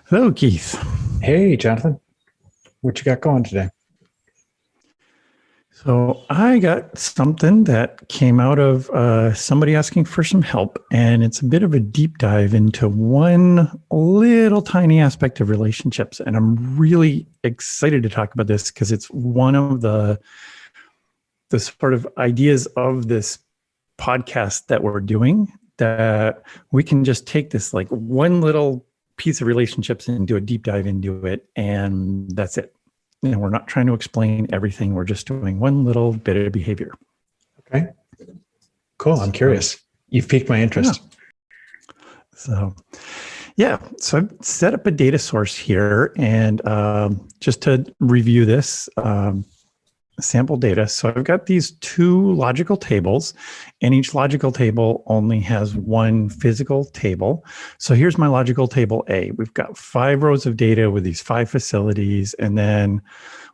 Hello, Keith. Hey, Jonathan. What you got going today? So I got something that came out of somebody asking for some help, and it's a bit of a deep dive into one little tiny aspect of relationships. And I'm really excited to talk about this because it's one of the sort of ideas of this podcast that we're doing, that we can just take this like one little piece of relationships and do a deep dive into it, and that's it. And we're not trying to explain everything. We're just doing one little bit of behavior. Okay, cool. I'm curious. You've piqued my interest. Yeah. So I've set up a data source here, and just to review this sample data. So I've got these two logical tables, and each logical table only has one physical table. So here's my logical table A. We've got 5 rows of data with these 5 facilities, and then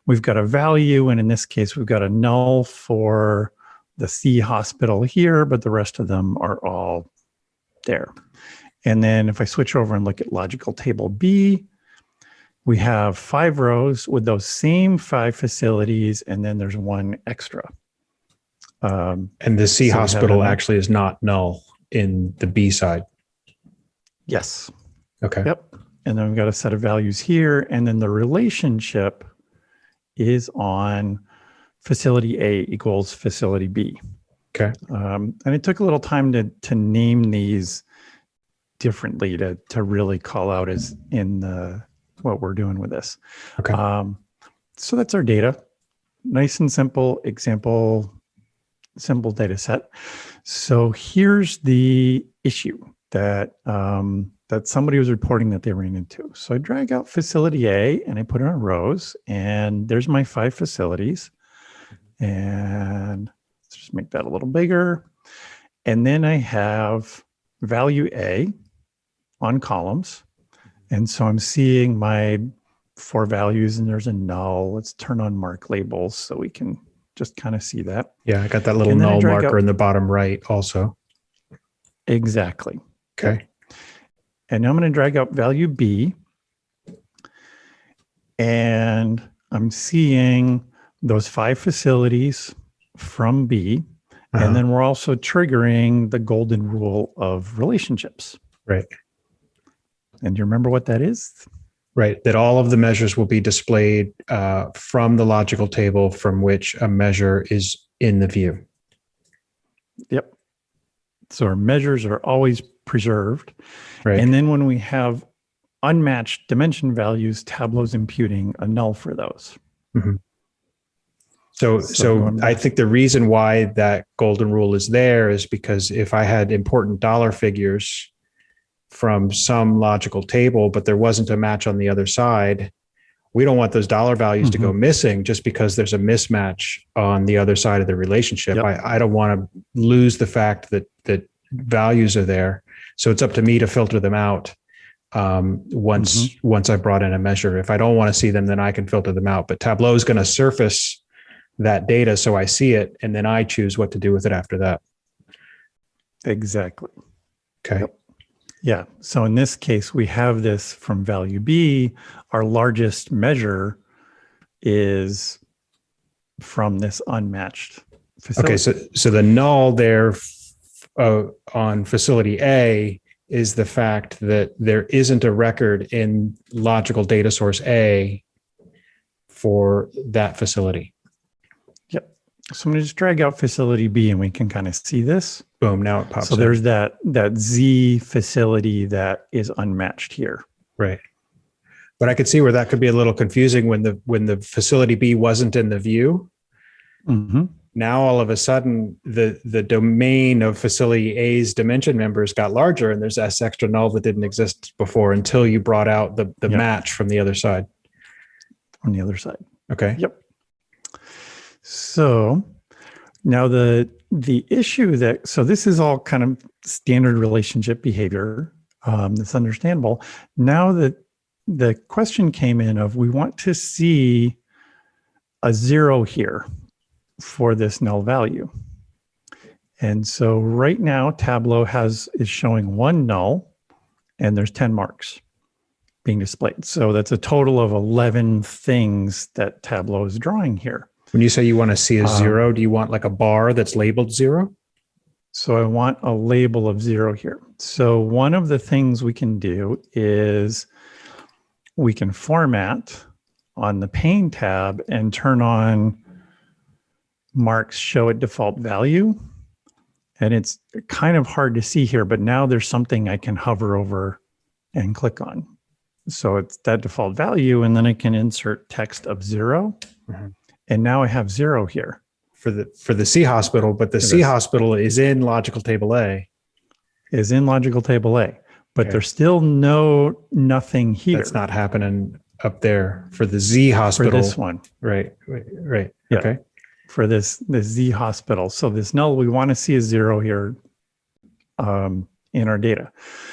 we've got a value, and in this case, we've got a null for the C hospital here, but the rest of them are all there. And then if I switch over and look at logical table B, we have 5 rows with those same 5 facilities, and then there's one extra. And the C hospital actually is not null in the B side. Yes. Okay. Yep. And then we've got a set of values here, and then the relationship is on facility A equals facility B. Okay. And it took a little time to name these differently to really call out as in the what we're doing with this. Okay. So that's our data. Nice and simple example, simple data set. So here's the issue that that somebody was reporting that they ran into. So I drag out facility A and I put it on rows, and there's my 5 facilities. And let's just make that a little bigger. And then I have value A on columns. And so I'm seeing my 4 values, and there's a null. Let's turn on mark labels so we can just kind of see that. Yeah, I got that little null marker in the bottom right also. Exactly. Okay. And now I'm going to drag out value B. And I'm seeing those 5 facilities from B. And then we're also triggering the golden rule of relationships. Right. And do you remember what that is? Right. That all of the measures will be displayed from the logical table from which a measure is in the view. Yep. So our measures are always preserved. Right. And then when we have unmatched dimension values, Tableau's imputing a null for those. Mm-hmm. So I think the reason why that golden rule is there is because if I had important dollar figures from some logical table, but there wasn't a match on the other side, we don't want those dollar values to go missing just because there's a mismatch on the other side of the relationship. Yep. I don't want to lose the fact that values are there. So it's up to me to filter them out once I brought in a measure. If I don't want to see them, then I can filter them out. But Tableau is going to surface that data so I see it, and then I choose what to do with it after that. Exactly. Okay. Yep. Yeah. So in this case, we have this from value B. Our largest measure is from this unmatched facility. Okay. So the null there on facility A is the fact that there isn't a record in logical data source A for that facility. Yep. So I'm going to just drag out facility B, and we can kind of see this. Boom, now it pops So there's that Z facility that is unmatched here. Right. But I could see where that could be a little confusing when the facility B wasn't in the view. Mm-hmm. Now all of a sudden the domain of facility A's dimension members got larger, and there's this extra null that didn't exist before until you brought out the match from the other side. On the other side. Okay. Yep. So now the the issue so this is all kind of standard relationship behavior. That's understandable. Now that the question came in of, we want to see a 0 here for this null value. And so right now Tableau is showing 1 null and there's 10 marks being displayed. So that's a total of 11 things that Tableau is drawing here. When you say you want to see a 0, do you want like a bar that's labeled 0? So I want a label of 0 here. So one of the things we can do is we can format on the pane tab and turn on marks show at default value. And it's kind of hard to see here, but now there's something I can hover over and click on. So it's that default value, and then I can insert text of 0. Mm-hmm. And now I have 0 here. For the C hospital, but the C hospital is in logical table A. Is in logical table A, but there's still nothing here. That's not happening up there for the Z hospital. For this one. Right. Yeah. Okay. For the Z hospital. So this null, we want to see a 0 here in our data.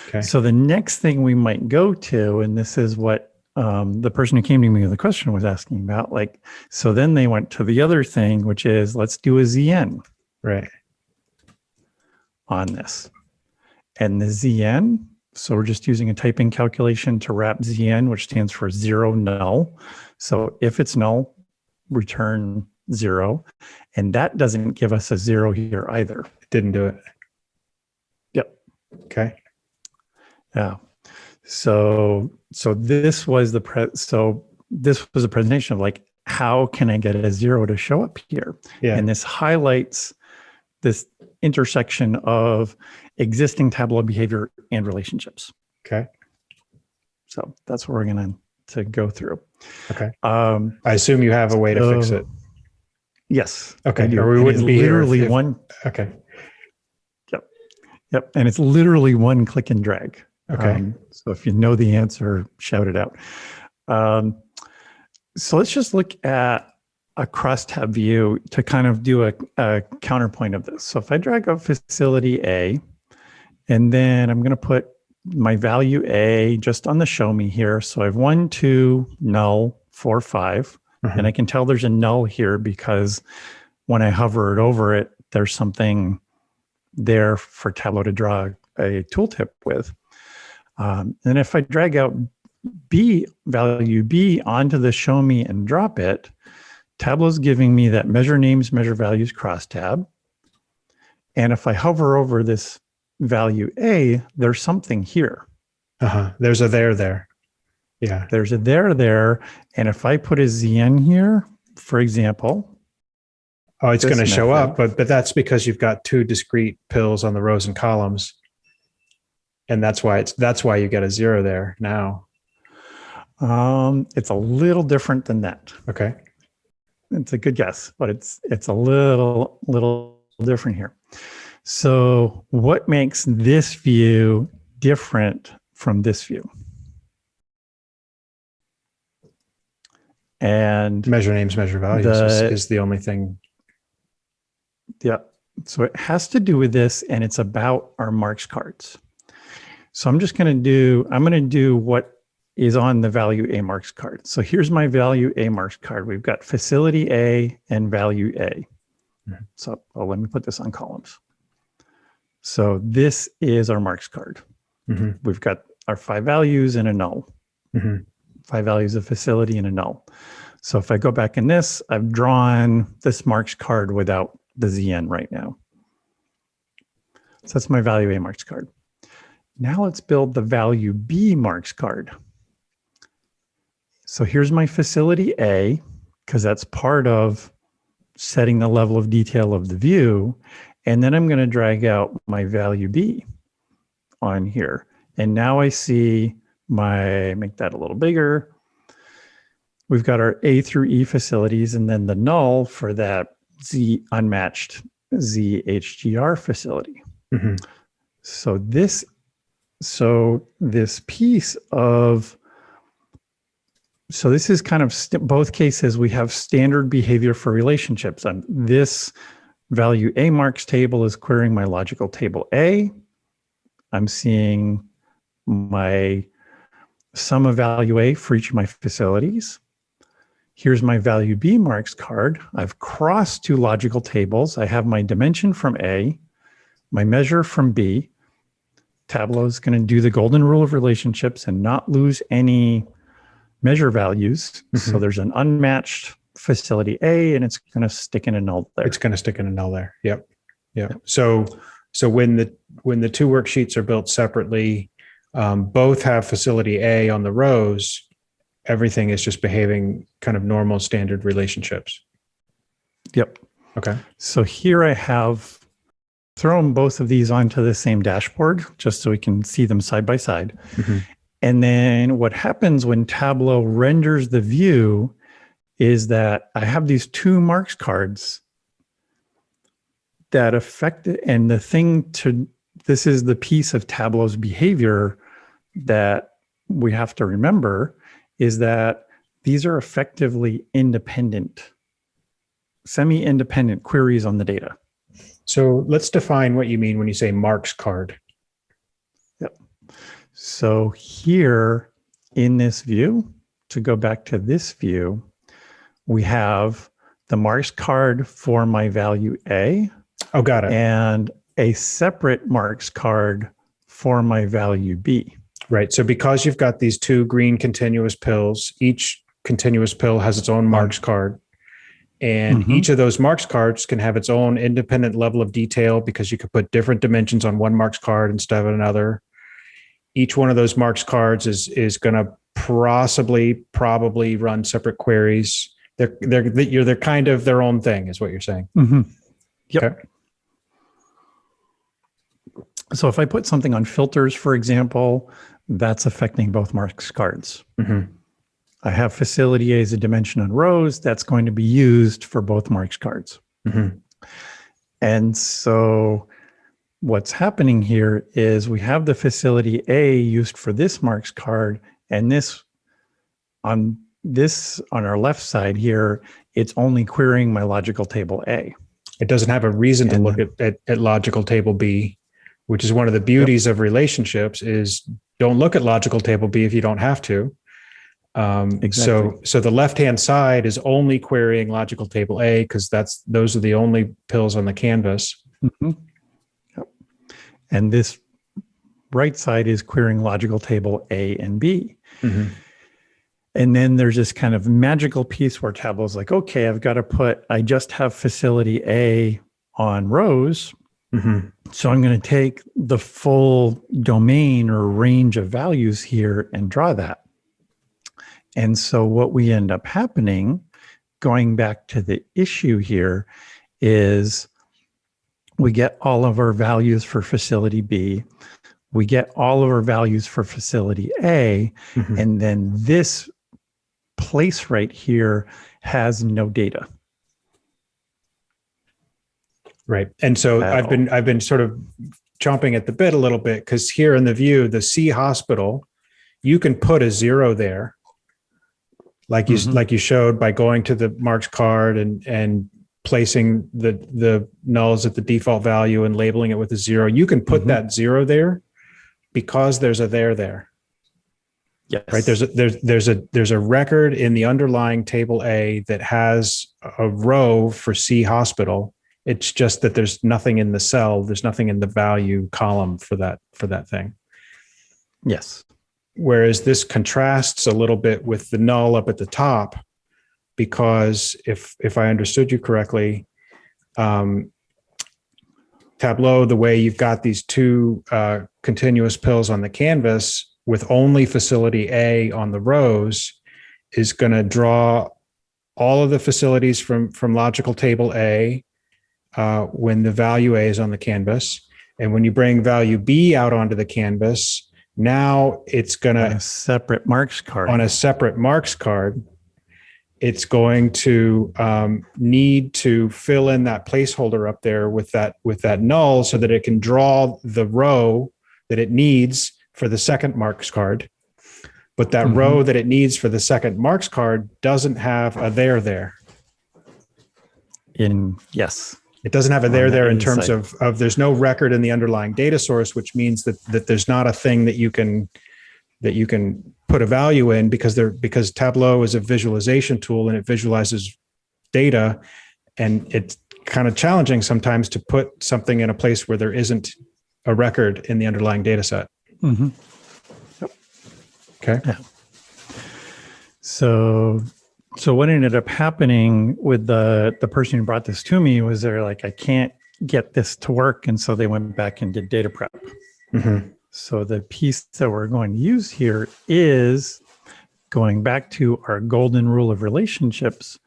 Okay. So the next thing we might go to, and this is what the person who came to me with the question was asking about, like, so then they went to the other thing, which is, let's do a ZN. Right. On this. And the ZN, so we're just using a typing calculation to wrap ZN, which stands for 0 null. So if it's null, return 0. And that doesn't give us a 0 here either. It didn't do it. Yep. Okay. Yeah. So this was a presentation of like, how can I get a 0 to show up here? Yeah. And this highlights this intersection of existing Tableau behavior and relationships. Okay. So that's what we're going to go through. Okay. I assume you have a way to fix it. Yes. Okay. Or we wouldn't be literally here. One. Okay. Yep. And it's literally one click and drag. Okay. So if you know the answer, shout it out. So let's just look at a crosstab view to kind of do a counterpoint of this. So if I drag up facility A, and then I'm going to put my value A just on the show me here. So I have 1, 2, null, 4, 5. And I can tell there's a null here because when I hover it over it, there's something there for Tableau to draw a tooltip with. And if I drag out value B onto the show me and drop it, Tableau's giving me that measure names, measure values crosstab. And if I hover over this value A, there's something here. There's a there. Yeah. There's a there. And if I put a ZN here, for example. Oh, it's going to show up, but that's because you've got 2 discrete pills on the rows and columns. And that's why you get a 0 there now. It's a little different than that. Okay. It's a good guess, but it's a little different here. So what makes this view different from this view? And measure names, measure values is the only thing. Yeah. So it has to do with this, and it's about our marks cards. So I'm going to do what is on the value A marks card. So here's my value A marks card. We've got facility A and value A. So let me put this on columns. So this is our marks card. We've got our 5 values and a null. 5 values of facility and a null. So if I go back in this, I've drawn this marks card without the ZN right now. So that's my value A marks card. Now let's build the value B marks card. So here's my facility A, because that's part of setting the level of detail of the view. And then I'm going to drag out my value B on here. And now I see make that a little bigger. We've got our A through E facilities, and then the null for that Z unmatched ZHGR facility. So this piece of, so this is kind of both cases, we have standard behavior for relationships. And this value A marks table is querying my logical table A. I'm seeing my sum of value A for each of my facilities. Here's my value B marks card. I've crossed two logical tables. I have my dimension from A, my measure from B. Tableau is going to do the golden rule of relationships and not lose any measure values. So there's an unmatched facility A, and it's going to stick in a null there. It's going to stick in a null there. Yep. So when the two worksheets are built separately, both have facility A on the rows. Everything is just behaving kind of normal standard relationships. Yep. Okay. So here I have thrown both of these onto the same dashboard just so we can see them side by side. And then what happens when Tableau renders the view is that I have these two marks cards that affect it. And this is the piece of Tableau's behavior that we have to remember, is that these are effectively independent, semi-independent queries on the data. So let's define what you mean when you say marks card. Yep. So here in this view, to go back to this view, we have the marks card for my value A. Oh, got it. And a separate marks card for my value B. Right. So because you've got these two green continuous pills, each continuous pill has its own marks card. And each of those marks cards can have its own independent level of detail because you could put different dimensions on one marks card instead of another. Each one of those marks cards is going to probably run separate queries. They're kind of their own thing, is what you're saying. Yep. Okay. So if I put something on filters, for example, that's affecting both marks cards. I have facility A as a dimension on rows. That's going to be used for both marks cards. And so what's happening here is we have the facility A used for this marks card, and this on our left side here, it's only querying my logical table A. It doesn't have a reason to look at logical table B, which is one of the beauties of relationships, is don't look at logical table B if you don't have to. Exactly. So the left-hand side is only querying logical table A because those are the only pills on the canvas. Yep. And this right side is querying logical table A and B. And then there's this kind of magical piece where Tableau's like, okay, I just have facility A on rows. So I'm going to take the full domain or range of values here and draw that. And so what we end up happening, going back to the issue here, is we get all of our values for facility B. We get all of our values for facility A. And then this place right here has no data. Right. And so I've been sort of chomping at the bit a little bit because here in the view, the C hospital, you can put a 0 there. Like you showed by going to the marks card and placing the nulls at the default value and labeling it with a 0. You can put that 0 there because there's a there. Yes. Right. There's a record in the underlying table A that has a row for C hospital. It's just that there's nothing in the cell. There's nothing in the value column for that thing. Yes. Whereas this contrasts a little bit with the null up at the top, because if I understood you correctly, Tableau, the way you've got these two continuous pills on the canvas with only facility A on the rows, is going to draw all of the facilities from logical table A when the value A is on the canvas. And when you bring value B out onto the canvas, now it's going to, on a separate marks card, it's going to need to fill in that placeholder up there with that null so that it can draw the row that it needs for the second marks card. But that row that it needs for the second marks card doesn't have a there. Yes. It doesn't have a On there the there in A terms side. of there's no record in the underlying data source, which means that there's not a thing that you can put a value in, because Tableau is a visualization tool and it visualizes data, and it's kind of challenging sometimes to put something in a place where there isn't a record in the underlying data set. Mm-hmm. Okay. Yeah. So what ended up happening with the person who brought this to me was they're like, I can't get this to work. And so they went back and did data prep. Mm-hmm. So the piece that we're going to use here is going back to our golden rule of relationships,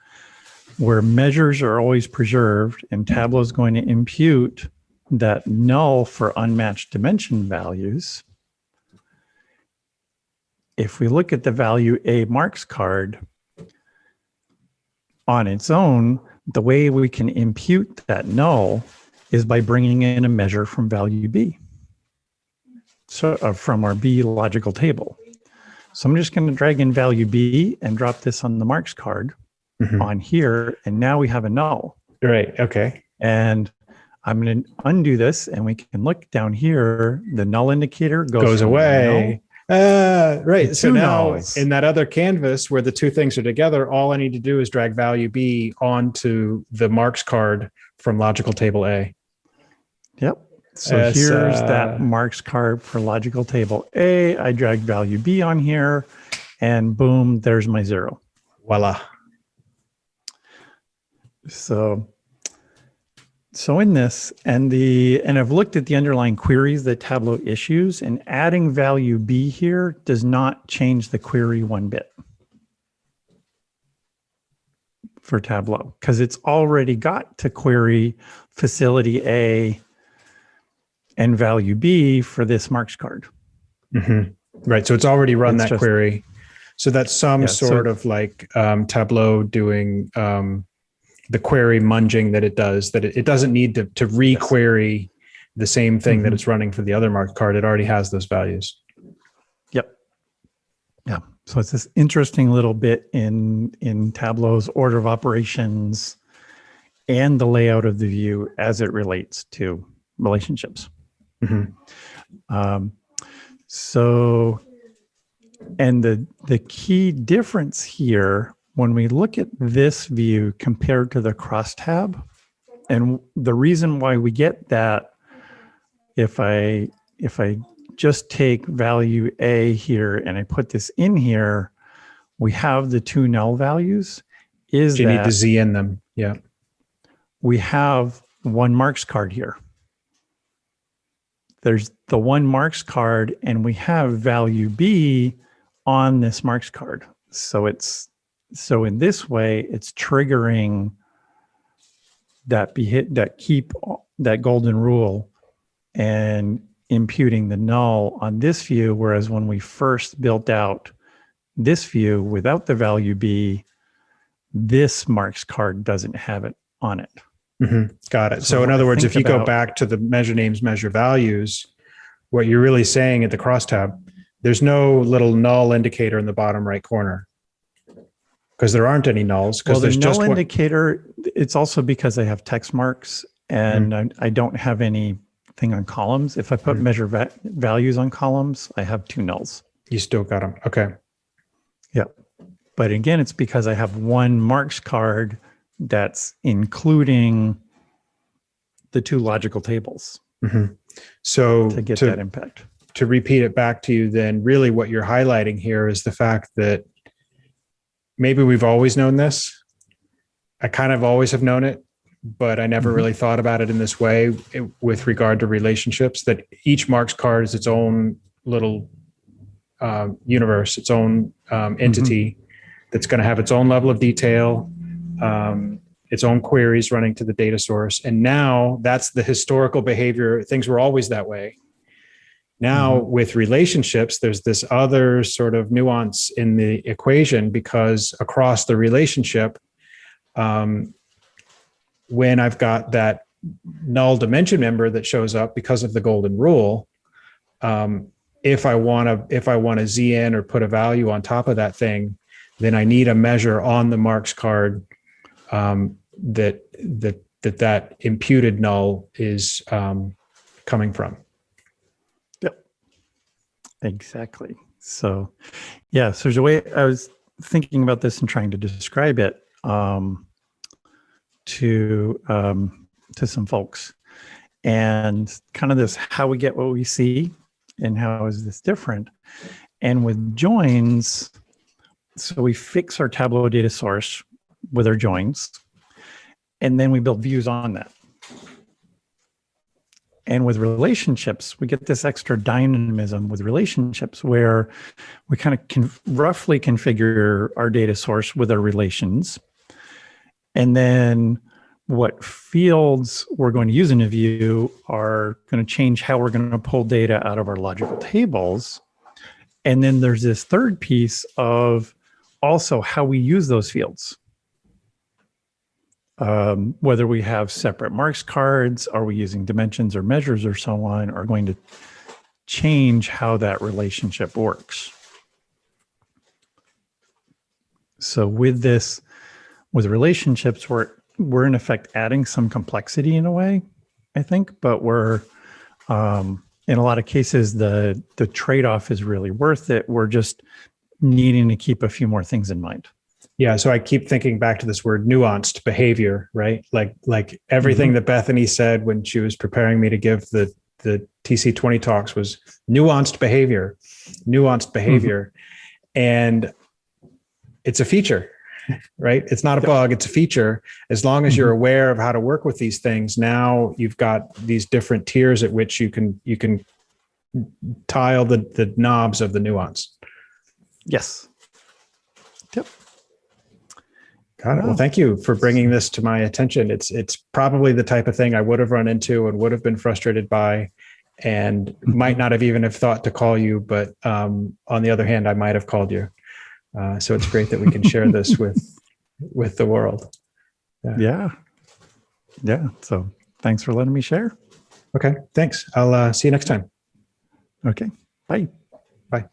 where measures are always preserved, and Tableau is going to impute that null for unmatched dimension values. If we look at the value A marks card on its own, the way we can impute that null is by bringing in a measure from value B. So from our B logical table. So I'm just going to drag in value B and drop this on the marks card on here. And now we have a null. Right. Okay. And I'm going to undo this, and we can look down here. The null indicator goes away. Right. So now nulls. In that other canvas where the two things are together, all I need to do is drag value B onto the marks card from logical table A. Yep. So here's that marks card for logical table A. I drag value B on here, and boom, there's my 0. Voila. So in this, and I've looked at the underlying queries that Tableau issues, and adding value B here does not change the query one bit for Tableau, because it's already got to query facility A and value B for this marks card. Mm-hmm. Right. So it's already run that query. So that's some sort of like Tableau doing the query munging that it does, that it doesn't need to re-query the same thing that it's running for the other mark card. It already has those values. Yep. Yeah. So it's this interesting little bit in Tableau's order of operations and the layout of the view as it relates to relationships. So, and the key difference here, when we look at this view compared to the crosstab, and the reason why we get that, if I just take value A here and I put this in here, we have the two null values. Is you that need to Z in them? Yeah. We have one marks card here. There's the one marks card, and we have value B on this marks card. So in this way, it's triggering that golden rule and imputing the null on this view. Whereas when we first built out this view without the value B, this marks card doesn't have it on it. Got it. So in other words, if you go back to the measure names, measure values, what you're really saying at the crosstab, there's no little null indicator in the bottom right corner, because there aren't any nulls. Because there's null just indicator. It's also because I have text marks, and I don't have anything on columns. If I put measure values on columns, I have two nulls. You still got them. Okay. Yeah. But again, it's because I have one marks card that's including the two logical tables. So to get that impact. To repeat it back to you, then really what you're highlighting here is the fact that maybe we've always known this. I kind of always have known it, but I never really thought about it in this way with regard to relationships, that each marks card is its own little universe, its own entity that's going to have its own level of detail, its own queries running to the data source. And now that's the historical behavior. Things were always that way. Now with relationships, there's this other sort of nuance in the equation, because across the relationship, when I've got that null dimension member that shows up because of the golden rule, if I want to Z in or put a value on top of that thing, then I need a measure on the marks card that that imputed null is coming from. Yep. Exactly. So, yeah. So there's a way I was thinking about this and trying to describe it to some folks, and kind of this how we get what we see and how is this different. And with joins, so we fix our Tableau data source with our joins, and then we build views on that. And with relationships, we get this extra dynamism with relationships where we kind of can roughly configure our data source with our relations. And then what fields we're going to use in a view are going to change how we're going to pull data out of our logical tables. And then there's this third piece of also how we use those fields. Whether we have separate marks cards, are we using dimensions or measures or so on, are going to change how that relationship works. So with this, with relationships, we're in effect adding some complexity in a way, I think, but we're in a lot of cases the trade-off is really worth it. We're just needing to keep a few more things in mind. Yeah, so I keep thinking back to this word nuanced behavior, right? Like everything that Bethany said when she was preparing me to give the TC20 talks was nuanced behavior. And it's a feature, right? It's not a bug, it's a feature. As long as you're aware of how to work with these things, now you've got these different tiers at which you can tile the knobs of the nuance. Yes. Yep. Got it. Well, thank you for bringing this to my attention. It's probably the type of thing I would have run into and would have been frustrated by, and might not have even have thought to call you. But on the other hand, I might have called you. So it's great that we can share this with the world. Yeah. So thanks for letting me share. Okay. Thanks. I'll see you next time. Okay. Bye. Bye.